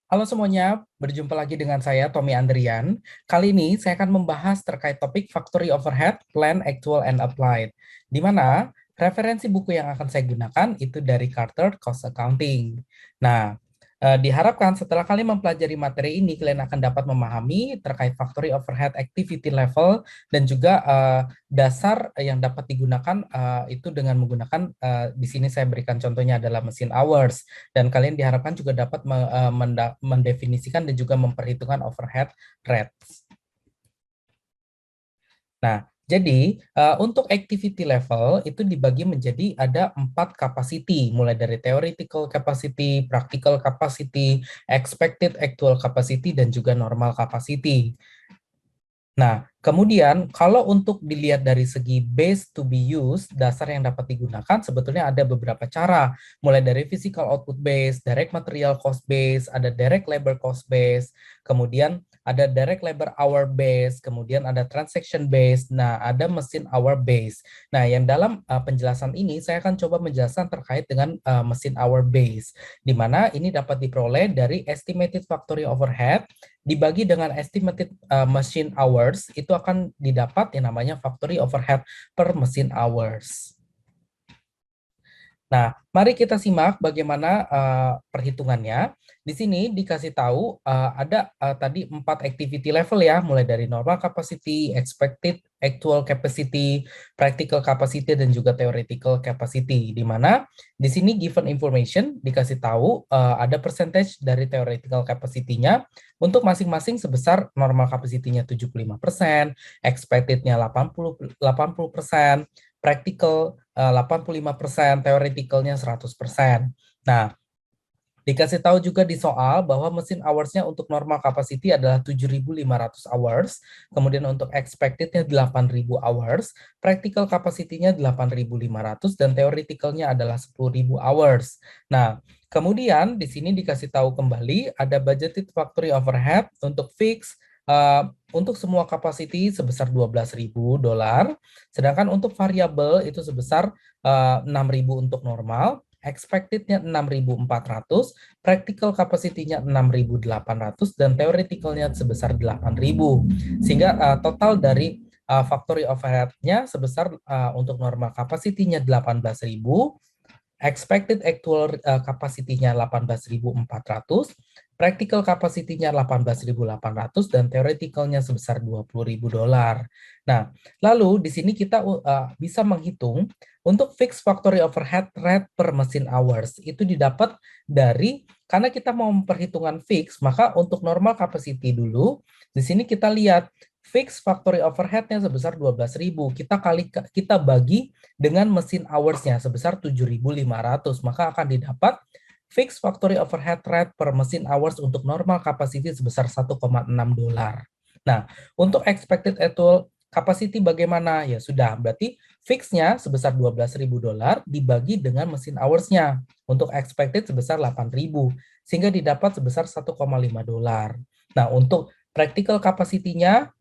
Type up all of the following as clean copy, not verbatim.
Halo semuanya, berjumpa lagi dengan saya Tommy Andrian. Kali ini saya akan membahas terkait topik Factory Overhead, Plan, Actual, and Applied, di mana referensi buku yang akan saya gunakan itu dari Carter Cost Accounting. Nah, diharapkan setelah kalian mempelajari materi ini, kalian akan dapat memahami terkait Factory Overhead Activity Level dan juga dasar yang dapat digunakan itu dengan menggunakan di sini saya berikan contohnya adalah mesin hours, dan kalian diharapkan juga dapat mendefinisikan dan juga memperhitungkan overhead rates. Nah, jadi untuk activity level itu dibagi menjadi ada 4 capacity, mulai dari theoretical capacity, practical capacity, expected actual capacity, dan juga normal capacity. Nah, kemudian kalau untuk dilihat dari segi base to be used, dasar yang dapat digunakan sebetulnya ada beberapa cara. Mulai dari physical output base, direct material cost base, ada direct labor cost base, kemudian ada direct labor hour base, kemudian ada transaction base, nah ada mesin hour base. Nah, yang dalam penjelasan ini saya akan coba menjelaskan terkait dengan mesin hour base, di mana ini dapat diperoleh dari estimated factory overhead dibagi dengan estimated machine hours, itu akan didapat yang namanya factory overhead per machine hours. Nah, mari kita simak bagaimana perhitungannya. Di sini dikasih tahu ada tadi 4 activity level ya, mulai dari normal capacity, expected actual capacity, practical capacity, dan juga theoretical capacity. Di mana di sini given information dikasih tahu ada percentage dari theoretical capacity-nya untuk masing-masing sebesar normal capacity-nya 75%, expected-nya 80%, practical 85%, theoreticalnya 100%. Nah, dikasih tahu juga di soal bahwa mesin hours-nya untuk normal capacity adalah 7.500 hours, kemudian untuk expected-nya 8.000 hours, practical capacity-nya 8.500, dan theoretical-nya adalah 10.000 hours. Nah, kemudian di sini dikasih tahu kembali ada budgeted factory overhead untuk fix untuk semua capacity sebesar $12.000, sedangkan untuk variabel itu sebesar 6.000 untuk normal, expected-nya 6.400, practical capacity-nya 6.800, dan theoretical-nya sebesar 8.000. Sehingga total dari factory overhead-nya sebesar untuk normal capacity-nya 18.000, expected actual capacity-nya 18.400, practical capacity-nya 18.800, dan theoretical-nya sebesar $20.000. Nah, lalu di sini kita bisa menghitung untuk fixed factory overhead rate per mesin hours. Itu didapat dari, karena kita mau memperhitungan fix, maka untuk normal capacity dulu, di sini kita lihat fixed factory overhead-nya sebesar 12.000. Kita bagi dengan mesin hours-nya sebesar 7.500, maka akan didapat fixed factory overhead rate per mesin hours untuk normal capacity sebesar $1,6. Nah, untuk expected actual capacity bagaimana? Ya sudah, berarti fix-nya sebesar $12.000 dibagi dengan mesin hours-nya untuk expected sebesar 8.000, sehingga didapat sebesar $1,5. Nah, untuk practical capacity-nya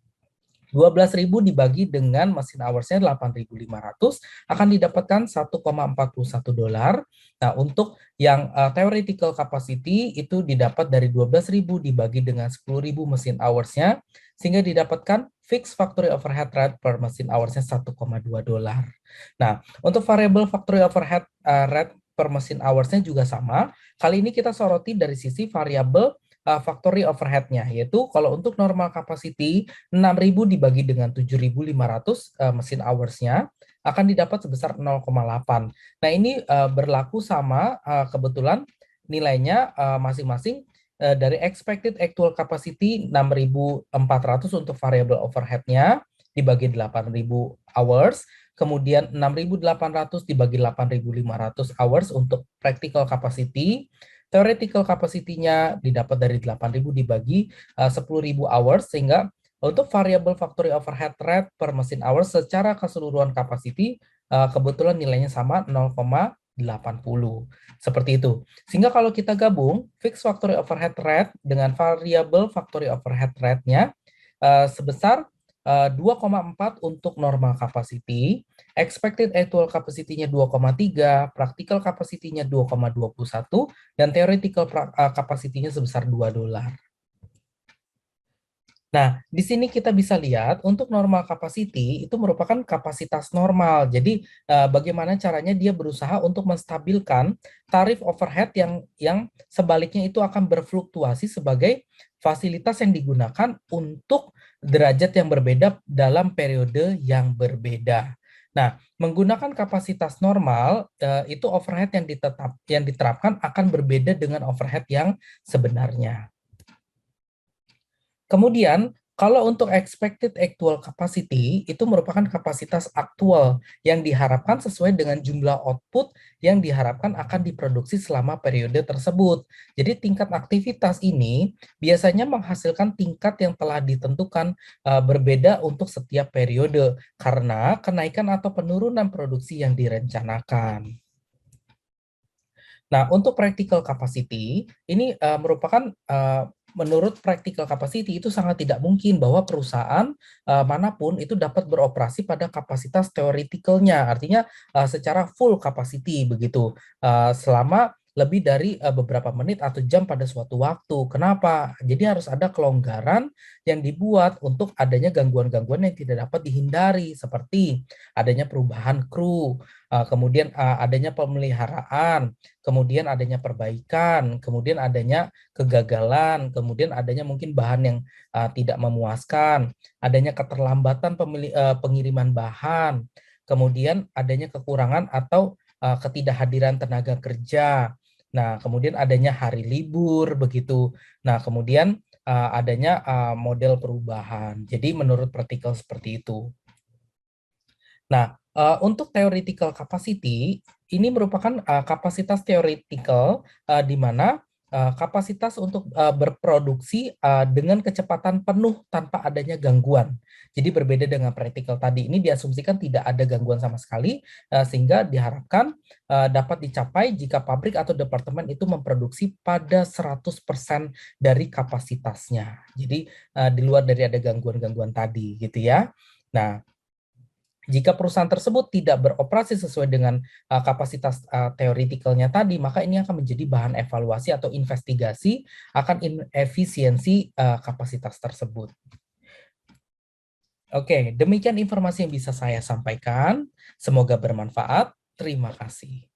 12.000 dibagi dengan mesin hours-nya 8.500 akan didapatkan $1,41. Nah, untuk yang theoretical capacity itu didapat dari 12.000 dibagi dengan 10.000 mesin hours-nya, sehingga didapatkan fixed factory overhead rate per mesin hours-nya $1,2. Nah, untuk variable factory overhead rate per mesin hours-nya juga sama. Kali ini kita soroti dari sisi variabel factory overhead-nya, yaitu kalau untuk normal capacity 6.000 dibagi dengan 7.500 mesin hours-nya akan didapat sebesar 0,8. Nah, ini berlaku sama kebetulan nilainya masing-masing dari expected actual capacity 6.400 untuk variable overhead-nya dibagi 8.000 hours, kemudian 6.800 dibagi 8.500 hours untuk practical capacity. Theoretical capacity-nya didapat dari 8.000 dibagi 10.000 hours, sehingga untuk variable factory overhead rate per mesin hours secara keseluruhan capacity kebetulan nilainya sama 0,80. Seperti itu. Sehingga kalau kita gabung fixed factory overhead rate dengan variable factory overhead rate-nya sebesar 2,4 untuk normal capacity, expected actual capacity-nya 2,3, practical capacity-nya 2,21, dan theoretical capacity-nya sebesar $2. Nah, di sini kita bisa lihat untuk normal capacity itu merupakan kapasitas normal. Jadi, bagaimana caranya dia berusaha untuk menstabilkan tarif overhead yang sebaliknya itu akan berfluktuasi sebagai fasilitas yang digunakan untuk derajat yang berbeda dalam periode yang berbeda. Nah, menggunakan kapasitas normal itu overhead yang diterapkan akan berbeda dengan overhead yang sebenarnya. Kemudian, kalau untuk expected actual capacity, itu merupakan kapasitas aktual yang diharapkan sesuai dengan jumlah output yang diharapkan akan diproduksi selama periode tersebut. Jadi tingkat aktivitas ini biasanya menghasilkan tingkat yang telah ditentukan berbeda untuk setiap periode karena kenaikan atau penurunan produksi yang direncanakan. Nah, untuk practical capacity, ini merupakan menurut practical capacity itu sangat tidak mungkin bahwa perusahaan manapun itu dapat beroperasi pada kapasitas theoretical-nya, artinya secara full capacity begitu, selama lebih dari beberapa menit atau jam pada suatu waktu. Kenapa? Jadi harus ada kelonggaran yang dibuat untuk adanya gangguan-gangguan yang tidak dapat dihindari, seperti adanya perubahan kru, kemudian adanya pemeliharaan, kemudian adanya perbaikan, kemudian adanya kegagalan, kemudian adanya mungkin bahan yang tidak memuaskan, adanya keterlambatan pengiriman bahan, kemudian adanya kekurangan atau ketidakhadiran tenaga kerja. Nah, kemudian adanya hari libur begitu. Nah, kemudian adanya model perubahan. Jadi menurut praktikal seperti itu. Nah, untuk theoretical capacity, ini merupakan kapasitas theoretical di mana kapasitas untuk berproduksi dengan kecepatan penuh tanpa adanya gangguan. Jadi berbeda dengan practical tadi, ini diasumsikan tidak ada gangguan sama sekali, sehingga diharapkan dapat dicapai jika pabrik atau departemen itu memproduksi pada 100% dari kapasitasnya. Jadi di luar dari ada gangguan-gangguan tadi gitu ya. Nah, jika perusahaan tersebut tidak beroperasi sesuai dengan kapasitas teoretikalnya tadi, maka ini akan menjadi bahan evaluasi atau investigasi akan efisiensi kapasitas tersebut. Oke, demikian informasi yang bisa saya sampaikan. Semoga bermanfaat. Terima kasih.